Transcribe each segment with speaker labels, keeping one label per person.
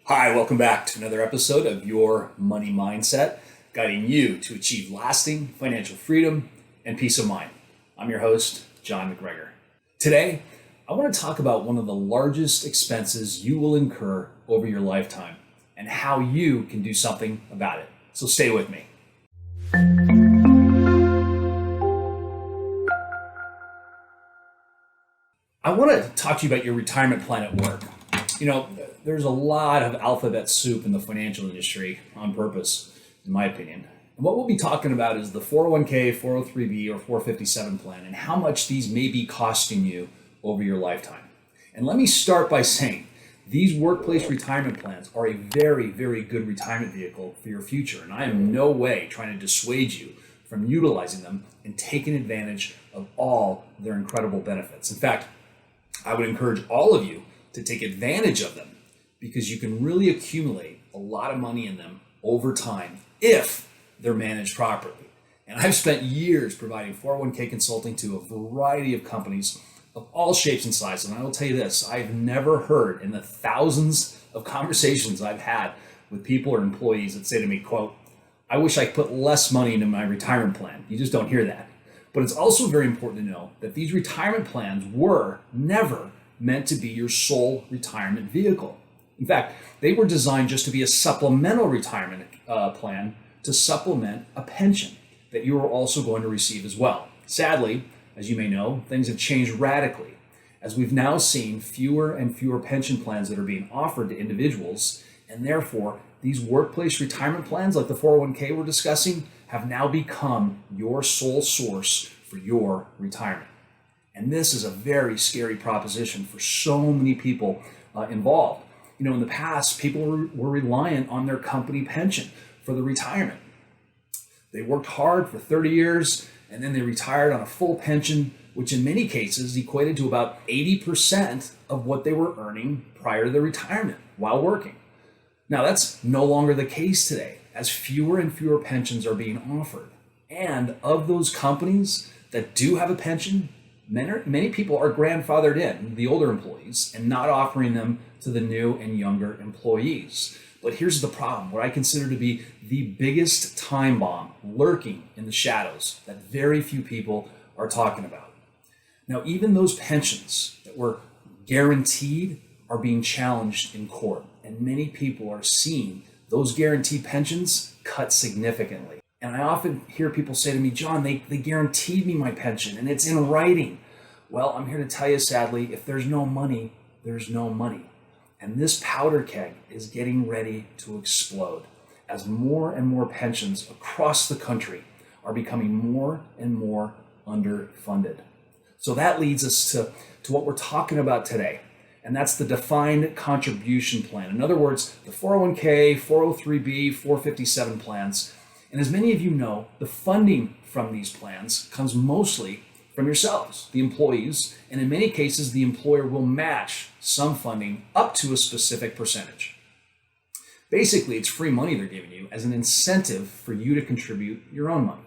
Speaker 1: Hi, welcome back to another episode of Your Money Mindset, guiding you to achieve lasting financial freedom and peace of mind. I'm your host, John MacGregor. Today, I want to talk about one of the largest expenses you will incur over your lifetime and how you can do something about it. So stay with me. I want to talk to you about your retirement plan at work. You know, there's a lot of alphabet soup in the financial industry on purpose, in my opinion. And what we'll be talking about is the 401k, 403b, or 457 plan and how much these may be costing you over your lifetime. And let me start by saying these workplace retirement plans are a very, very good retirement vehicle for your future. And I am in no way trying to dissuade you from utilizing them and taking advantage of all their incredible benefits. In fact, I would encourage all of you to take advantage of them because you can really accumulate a lot of money in them over time if they're managed properly. And I've spent years providing 401k consulting to a variety of companies of all shapes and sizes. And I will tell you this, I've never heard in the thousands of conversations I've had with people or employees that say to me, quote, "I wish I could put less money into my retirement plan." You just don't hear that. But it's also very important to know that these retirement plans were never meant to be your sole retirement vehicle. In fact, they were designed just to be a supplemental retirement plan to supplement a pension that you are also going to receive as well. Sadly, as you may know, things have changed radically as we've now seen fewer and fewer pension plans that are being offered to individuals, and therefore these workplace retirement plans like the 401k we're discussing have now become your sole source for your retirement. And this is a very scary proposition for so many people involved. You know, in the past, people were reliant on their company pension for the retirement. They worked hard for 30 years and then they retired on a full pension, which in many cases equated to about 80% of what they were earning prior to their retirement while working. Now, that's no longer the case today, as fewer and fewer pensions are being offered. And of those companies that do have a pension, many people are grandfathered in, the older employees, and not offering them to the new and younger employees. But here's the problem, what I consider to be the biggest time bomb lurking in the shadows that very few people are talking about. Now, even those pensions that were guaranteed are being challenged in court, and many people are seeing those guaranteed pensions cut significantly. And I often hear people say to me, "John, they guaranteed me my pension and it's in writing." Well, I'm here to tell you, sadly, if there's no money, there's no money. And this powder keg is getting ready to explode as more and more pensions across the country are becoming more and more underfunded. So that leads us to what we're talking about today. And that's the defined contribution plan. In other words, the 401k, 403b, 457 plans. And as many of you know, the funding from these plans comes mostly from yourselves, the employees, and in many cases, the employer will match some funding up to a specific percentage. Basically, it's free money they're giving you as an incentive for you to contribute your own money.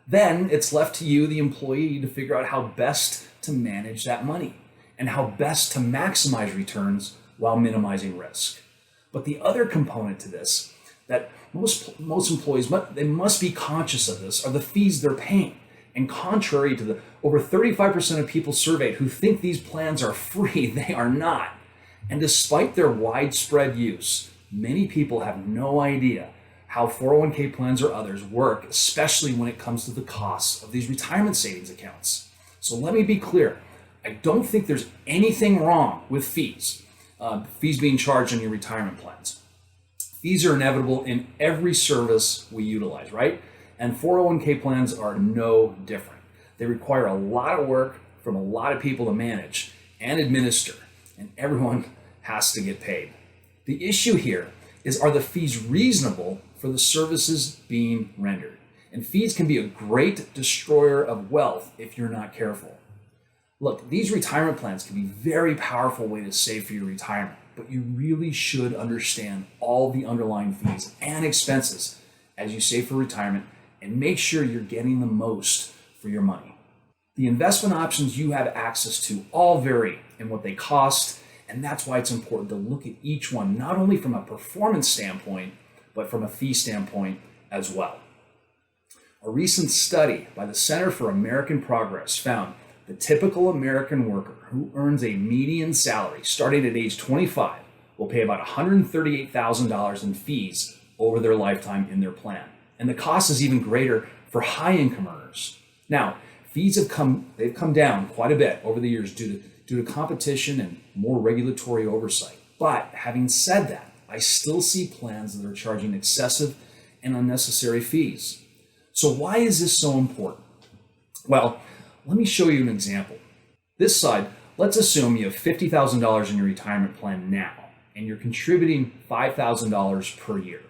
Speaker 1: Then it's left to you, the employee, to figure out how best to manage that money and how best to maximize returns while minimizing risk. But the other component to this that most employees must be conscious of this are the fees they're paying. And contrary to the over 35% of people surveyed who think these plans are free, they are not. And despite their widespread use, many people have no idea how 401k plans or others work, especially when it comes to the costs of these retirement savings accounts. So let me be clear. I don't think there's anything wrong with fees being charged on your retirement plans. Fees are inevitable in every service we utilize, right? And 401k plans are no different. They require a lot of work from a lot of people to manage and administer, and everyone has to get paid. The issue here is, are the fees reasonable for the services being rendered? And fees can be a great destroyer of wealth if you're not careful. Look, these retirement plans can be a very powerful way to save for your retirement, but you really should understand all the underlying fees and expenses as you save for retirement and make sure you're getting the most for your money. The investment options you have access to all vary in what they cost And that's why it's important to look at each one, not only from a performance standpoint, but from a fee standpoint as well. A recent study by the Center for American Progress found the typical American worker who earns a median salary starting at age 25 will pay about $138,000 in fees over their lifetime in their plan. And the cost is even greater for high-income earners. Now, fees have come down quite a bit over the years due to competition and more regulatory oversight. But having said that, I still see plans that are charging excessive and unnecessary fees. So why is this so important? Well, let me show you an example. This side, let's assume you have $50,000 in your retirement plan now, and you're contributing $5,000 per year.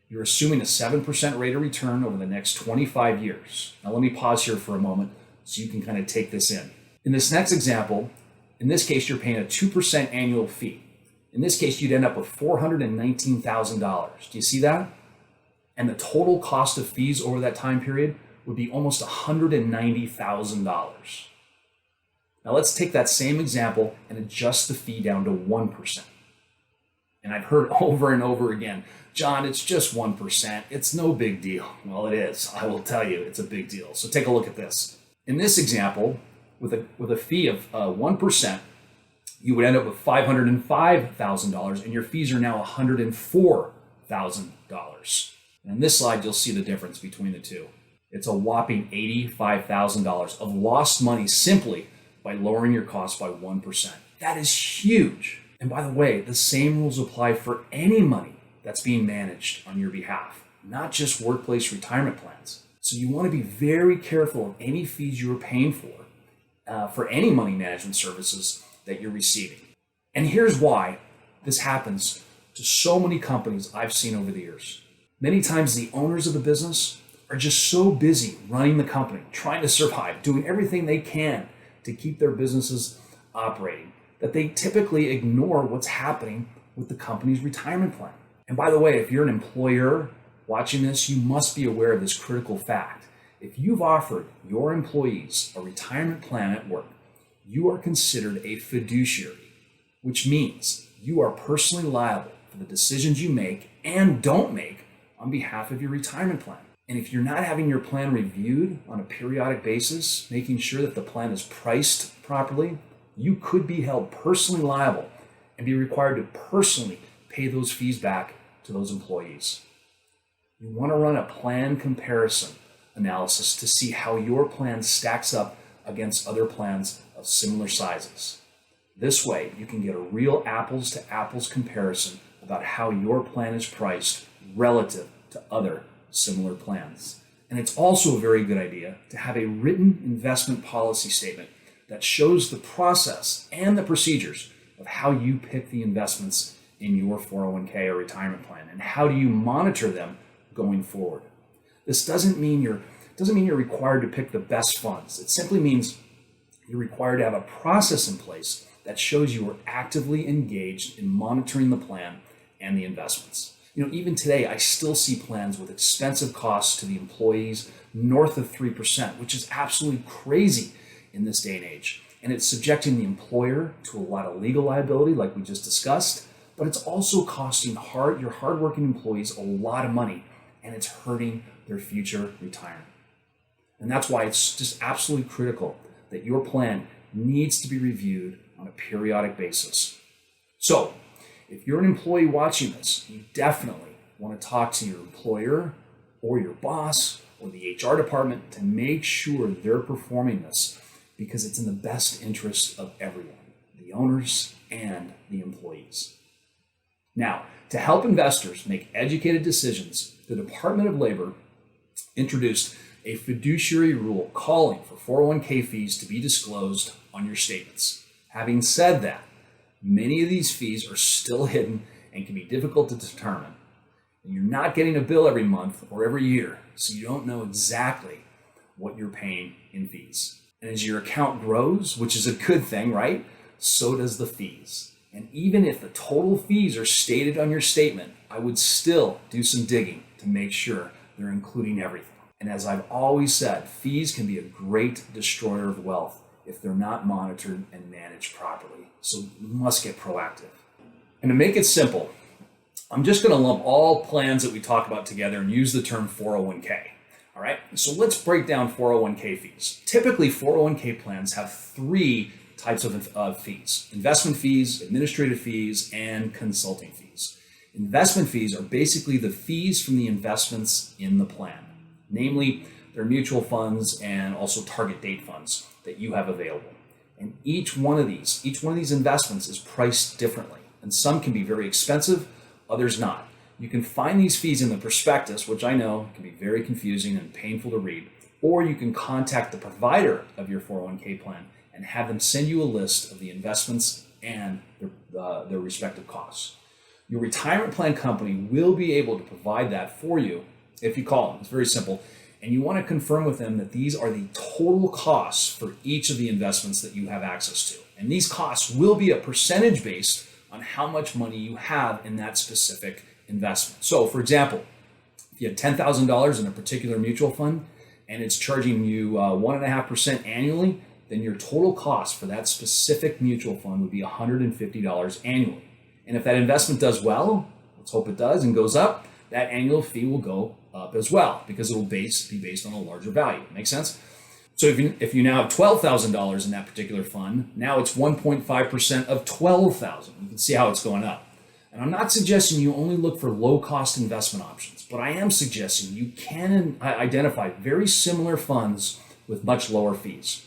Speaker 1: You're assuming a 7% rate of return over the next 25 years. Now let me pause here for a moment so you can kind of take this in. In this next example, in this case, you're paying a 2% annual fee. In this case, you'd end up with $419,000. Do you see that? And the total cost of fees over that time period would be almost $190,000. Now let's take that same example and adjust the fee down to 1%. And I've heard over and over again, John, it's just 1%. It's no big deal. Well, it is. I will tell you, it's a big deal. So take a look at this. In this example, with a fee of 1%, you would end up with $505,000, and your fees are now $104,000. And in this slide, you'll see the difference between the two. It's a whopping $85,000 of lost money simply by lowering your costs by 1%. That is huge. And by the way, the same rules apply for any money that's being managed on your behalf, not just workplace retirement plans. So you want to be very careful of any fees you are paying for any money management services that you're receiving. And here's why this happens to so many companies I've seen over the years. Many times the owners of the business are just so busy running the company, trying to survive, doing everything they can to keep their businesses operating, that they typically ignore what's happening with the company's retirement plan. And by the way, if you're an employer watching this, you must be aware of this critical fact. If you've offered your employees a retirement plan at work, you are considered a fiduciary, which means you are personally liable for the decisions you make and don't make on behalf of your retirement plan. And if you're not having your plan reviewed on a periodic basis, making sure that the plan is priced properly, you could be held personally liable and be required to personally pay those fees back to those employees. You want to run a plan comparison analysis to see how your plan stacks up against other plans of similar sizes. This way, you can get a real apples to apples comparison about how your plan is priced relative to other similar plans. And it's also a very good idea to have a written investment policy statement that shows the process and the procedures of how you pick the investments in your 401k or retirement plan, and how do you monitor them going forward. This doesn't mean you're required to pick the best funds. It simply means you're required to have a process in place that shows you are actively engaged in monitoring the plan and the investments. Even today, I still see plans with expensive costs to the employees north of 3%, which is absolutely crazy in this day and age. And it's subjecting the employer to a lot of legal liability, like we just discussed, but it's also costing your hardworking employees a lot of money, and it's hurting their future retirement. And that's why it's just absolutely critical that your plan needs to be reviewed on a periodic basis. So, if you're an employee watching this, you definitely want to talk to your employer or your boss or the HR department to make sure they're performing this, because it's in the best interest of everyone, the owners and the employees. Now, to help investors make educated decisions, the Department of Labor introduced a fiduciary rule calling for 401k fees to be disclosed on your statements. Having said that, many of these fees are still hidden and can be difficult to determine. And you're not getting a bill every month or every year, so you don't know exactly what you're paying in fees. And as your account grows, which is a good thing, right? So does the fees. And even if the total fees are stated on your statement, I would still do some digging to make sure they're including everything. And as I've always said, fees can be a great destroyer of wealth if they're not monitored and managed properly. So you must get proactive. And to make it simple, I'm just going to lump all plans that we talk about together and use the term 401k. All right, so let's break down 401k fees. Typically, 401k plans have three types of fees: investment fees, administrative fees, and consulting fees. Investment fees are basically the fees from the investments in the plan, namely their mutual funds and also target date funds that you have available. And each one of these investments is priced differently, and some can be very expensive, others not. You can find these fees in the prospectus, which I know can be very confusing and painful to read, or you can contact the provider of your 401k plan and have them send you a list of the investments and their respective costs. Your retirement plan company will be able to provide that for you if you call them. It's very simple. And you want to confirm with them that these are the total costs for each of the investments that you have access to. And these costs will be a percentage based on how much money you have in that specific investment. So, for example, if you have $10,000 in a particular mutual fund and it's charging you 1.5% annually, then your total cost for that specific mutual fund would be $150 annually. And if that investment does well, let's hope it does and goes up, that annual fee will go up as well because it will be based on a larger value. Make sense? So if you now have $12,000 in that particular fund, now it's 1.5% of $12,000. You can see how it's going up. And I'm not suggesting you only look for low-cost investment options, but I am suggesting you can identify very similar funds with much lower fees.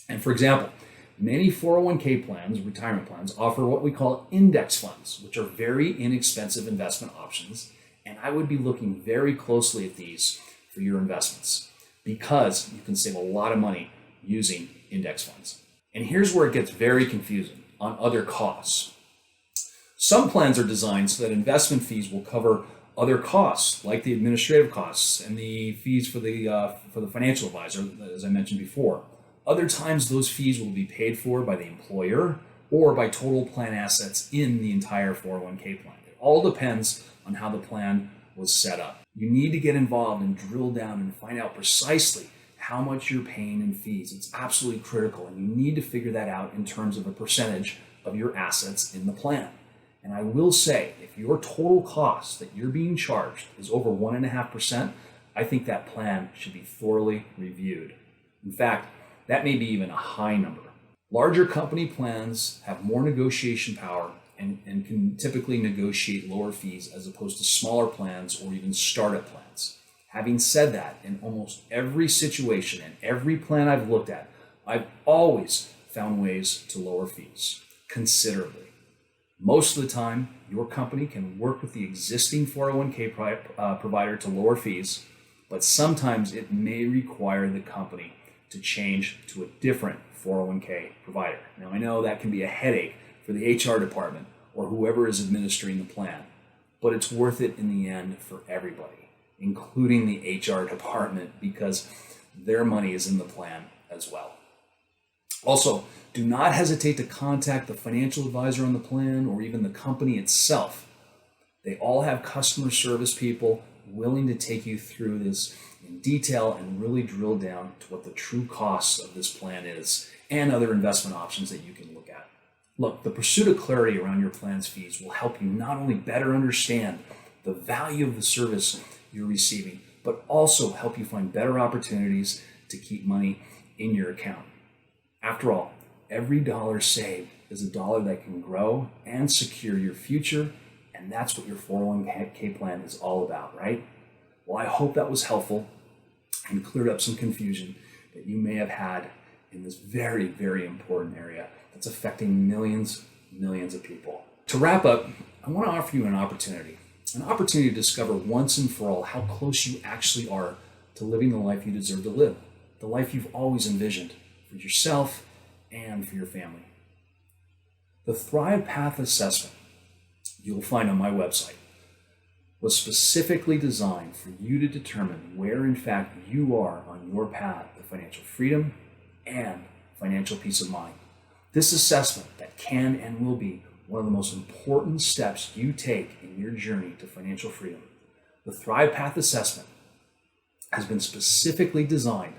Speaker 1: And for example, many 401k plans, retirement plans, offer what we call index funds, which are very inexpensive investment options. And I would be looking very closely at these for your investments because you can save a lot of money using index funds. And here's where it gets very confusing on other costs. Some plans are designed so that investment fees will cover other costs, like the administrative costs and the fees for the financial advisor, as I mentioned before. Other times, those fees will be paid for by the employer or by total plan assets in the entire 401k plan. It all depends on how the plan was set up. You need to get involved and drill down and find out precisely how much you're paying in fees. It's absolutely critical, and you need to figure that out in terms of a percentage of your assets in the plan. And I will say, if your total cost that you're being charged is over 1.5%, I think that plan should be thoroughly reviewed. In fact, that may be even a high number. Larger company plans have more negotiation power and can typically negotiate lower fees as opposed to smaller plans or even startup plans. Having said that, in almost every situation and every plan I've looked at, I've always found ways to lower fees considerably. Most of the time, your company can work with the existing 401k provider to lower fees, but sometimes it may require the company to change to a different 401k provider. Now, I know that can be a headache for the HR department or whoever is administering the plan, but it's worth it in the end for everybody, including the HR department, because their money is in the plan as well. Also, do not hesitate to contact the financial advisor on the plan or even the company itself. They all have customer service people willing to take you through this in detail and really drill down to what the true cost of this plan is and other investment options that you can look at. Look, the pursuit of clarity around your plan's fees will help you not only better understand the value of the service you're receiving, but also help you find better opportunities to keep money in your account. After all, every dollar saved is a dollar that can grow and secure your future, and that's what your 401k plan is all about, right? Well, I hope that was helpful and cleared up some confusion that you may have had in this very, very important area that's affecting millions of people. To wrap up, I want to offer you an opportunity to discover once and for all how close you actually are to living the life you deserve to live, the life you've always envisioned for yourself and for your family. The Thrive Path Assessment you'll find on my website was specifically designed for you to determine where in fact you are on your path to financial freedom and financial peace of mind. This assessment that can and will be one of the most important steps you take in your journey to financial freedom. The Thrive Path Assessment has been specifically designed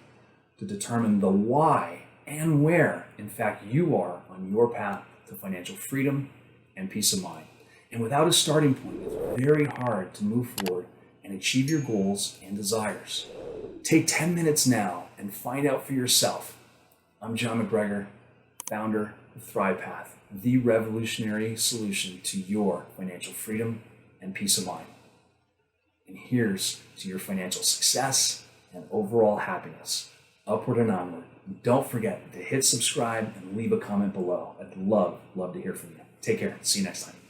Speaker 1: to determine the why and where, in fact, you are on your path to financial freedom and peace of mind. And without a starting point, it's very hard to move forward and achieve your goals and desires. Take 10 minutes now and find out for yourself. I'm John MacGregor, founder of ThrivePath, the revolutionary solution to your financial freedom and peace of mind. And here's to your financial success and overall happiness, upward and onward. Don't forget to hit subscribe and leave a comment below. I'd love to hear from you. Take care. See you next time.